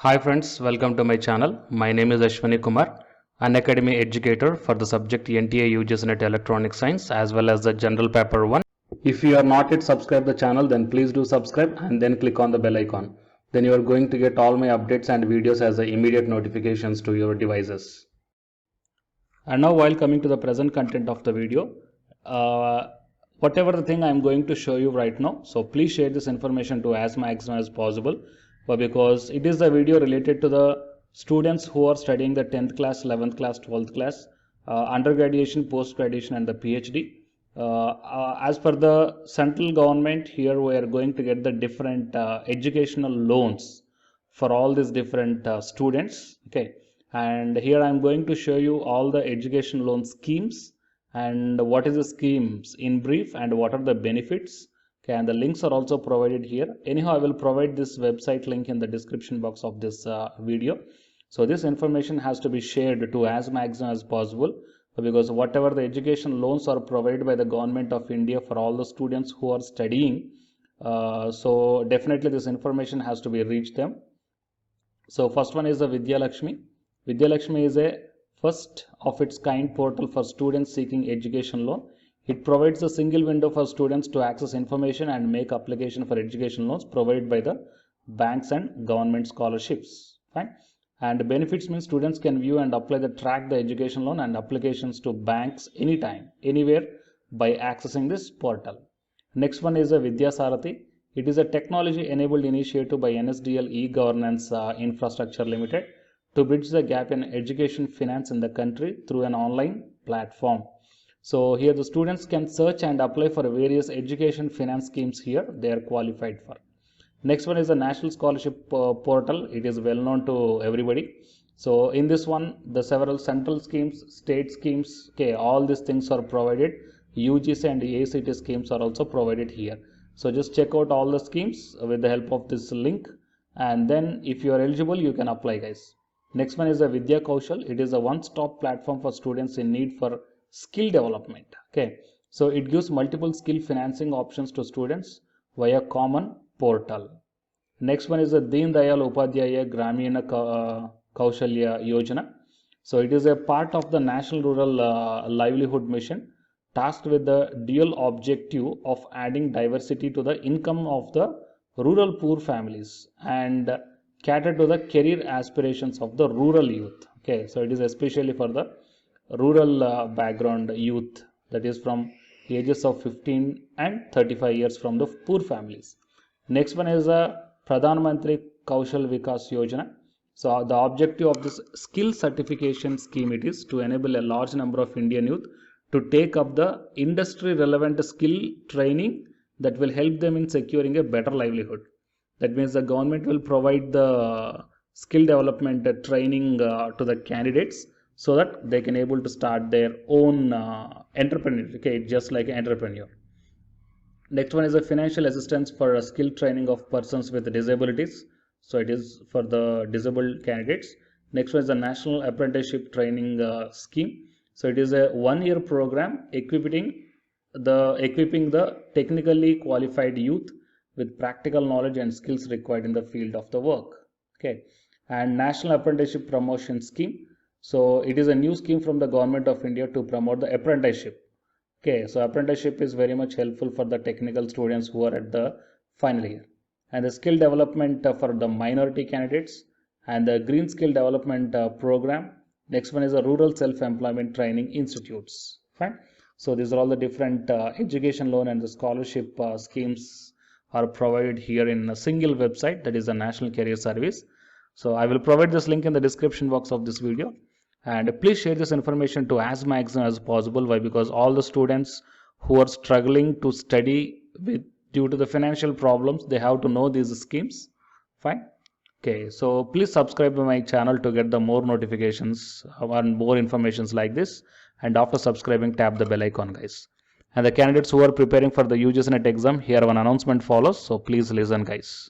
Hi friends, welcome to my channel. My name is Ashwani Kumar, an academy educator for the subject NTA UGC NET Electronic Science as well as the General Paper 1. If you are not yet subscribed the channel, then please do subscribe and then click on the bell icon. Then you are going to get all my updates and videos as the immediate notifications to your devices. And now while coming to the present content of the video, whatever the thing I am going to show you right now, so please share this information to as maximum as possible, because it is a video related to the students who are studying the 10th class, 11th class, 12th class, undergraduation, post-graduation and the PhD. As per the central government, here we are going to get the different educational loans for all these different students. Okay, and here I am going to show you all the education loan schemes and what is the schemes in brief and what are the benefits. Okay, and the links are also provided here. Anyhow, I will provide this website link in the description box of this video. So this information has to be shared to as maximum as possible, because whatever the education loans are provided by the government of India for all the students who are studying, so definitely this information has to be reached them. So first one is the Vidya Lakshmi. Vidya Lakshmi is a first of its kind portal for students seeking education loan. It provides a single window for students to access information and make application for education loans provided by the banks and government scholarships. Fine. And benefits means students can view and apply track the education loan and applications to banks anytime, anywhere by accessing this portal. Next one is a Vidya Sarathi. It is a technology enabled initiative by NSDL e-Governance Infrastructure Limited to bridge the gap in education finance in the country through an online platform. So here the students can search and apply for various education finance schemes here they are qualified for. Next one is the National Scholarship Portal. It is well known to everybody. So in this one, the several central schemes, state schemes, okay, all these things are provided. UGC and ACT schemes are also provided here. So just check out all the schemes with the help of this link, and then if you are eligible, you can apply, guys. Next one is the Vidya Kaushal. It is a one-stop platform for students in need for skill development. Okay, so it gives multiple skill financing options to students via common portal. Next one is the Deen Dayal Upadhyaya Gramina Kaushalya Yojana. So it is a part of the National Rural Livelihood Mission, tasked with the dual objective of adding diversity to the income of the rural poor families and cater to the career aspirations of the rural youth. Okay, so it is especially for the rural background youth, that is from ages of 15 and 35 years from the poor families. Next one is a Pradhan Mantri Kaushal Vikas Yojana. So the objective of this skill certification scheme, it is to enable a large number of Indian youth to take up the industry relevant skill training that will help them in securing a better livelihood. That means the government will provide the skill development training to the candidates so that they can able to start their own entrepreneur. Okay, just like an entrepreneur. Next one is a financial assistance for skill training of persons with disabilities. So it is for the disabled candidates. Next one is the National Apprenticeship Training Scheme. So it is a one-year program equipping the technically qualified youth with practical knowledge and skills required in the field of the work. Okay, and National Apprenticeship Promotion Scheme. So it is a new scheme from the Government of India to promote the apprenticeship. Okay, so apprenticeship is very much helpful for the technical students who are at the final year. And the skill development for the minority candidates and the Green Skill Development Program. Next one is the Rural Self-Employment Training Institutes. Fine. So these are all the different education loan and the scholarship schemes are provided here in a single website, that is the National Career Service. So I will provide this link in the description box of this video. And please share this information to as maximum as possible. Why? Because all the students who are struggling to study due to the financial problems, they have to know these schemes. Fine. Okay, so please subscribe to my channel to get the more notifications and more informations like this. And after subscribing, tap the bell icon, guys. And the candidates who are preparing for the UGC NET exam, here one announcement follows. So please listen, guys.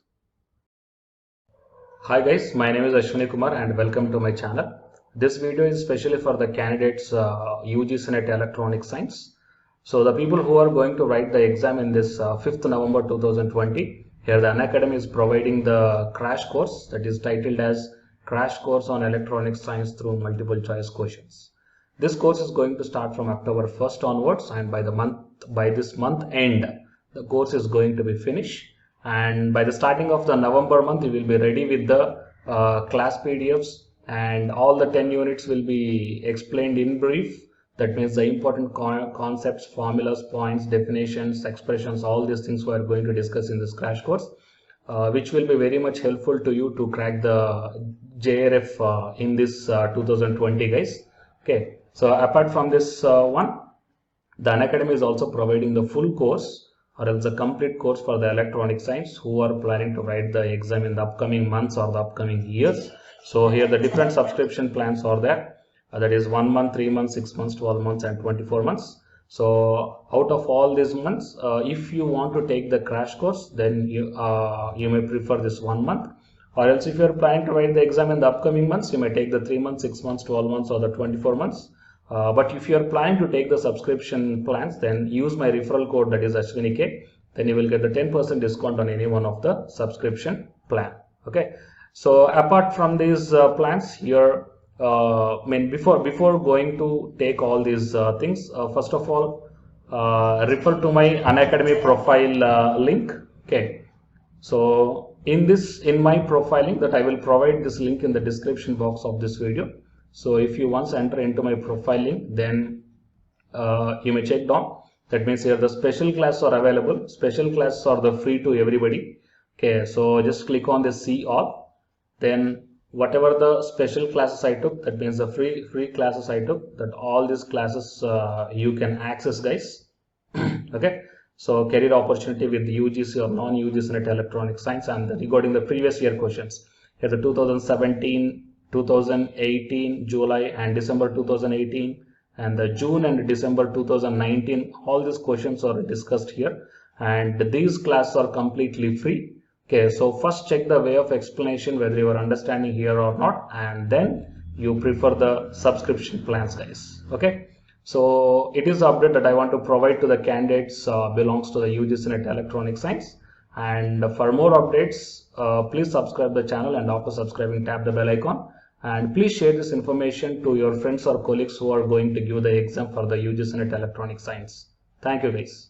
Hi guys, my name is Ashwani Kumar and welcome to my channel. This video is especially for the candidates UGC NET Electronic Science. So the people who are going to write the exam in this 5th November 2020, Here the Unacademy is providing the crash course that is titled as Crash Course on Electronic Science through Multiple Choice Questions. This course is going to start from October 1st onwards, and by this month end the course is going to be finished, and by the starting of the November month you will be ready with the class PDFs, and all the 10 units will be explained in brief. That means the important concepts, formulas, points, definitions, expressions, all these things we are going to discuss in this crash course, which will be very much helpful to you to crack the JRF in this 2020, guys. Okay, so apart from this one, the Unacademy is also providing the full course or else the complete course for the electronic science who are planning to write the exam in the upcoming months or the upcoming years. So here the different subscription plans are there. That is 1 month, 3 months, 6 months, 12 months and 24 months. So out of all these months, if you want to take the crash course, then you may prefer this 1 month, or else if you are planning to write the exam in the upcoming months, you may take the 3 months, 6 months, 12 months or the 24 months. But if you are planning to take the subscription plans, then use my referral code, that is Ashwini, then you will get the 10% discount on any one of the subscription plan. Okay, so apart from these plans here, before going to take all these things, first of all, refer to my Unacademy profile link. Okay, so in my profile link, that I will provide this link in the description box of this video. So if you once enter into my profile link, then you may check down. That means here the special classes are available. Special classes are the free to everybody. Okay, so just click on the see all. Then whatever the special classes I took, that means the free classes I took, that all these classes you can access, guys. Okay, so career opportunity with UGC or non-UGC net electronic science, and regarding the previous year questions, here the 2017, 2018 July and December 2018, and the June and December 2019, all these questions are discussed here, and these classes are completely free. Okay, so first check the way of explanation whether you are understanding here or not, and then you prefer the subscription plans, guys. Okay, so it is the update that I want to provide to the candidates belongs to the UGC net electronic science. And for more updates, please subscribe the channel, and after subscribing tap the bell icon, and please share this information to your friends or colleagues who are going to give the exam for the UGC net electronic science. Thank you, guys.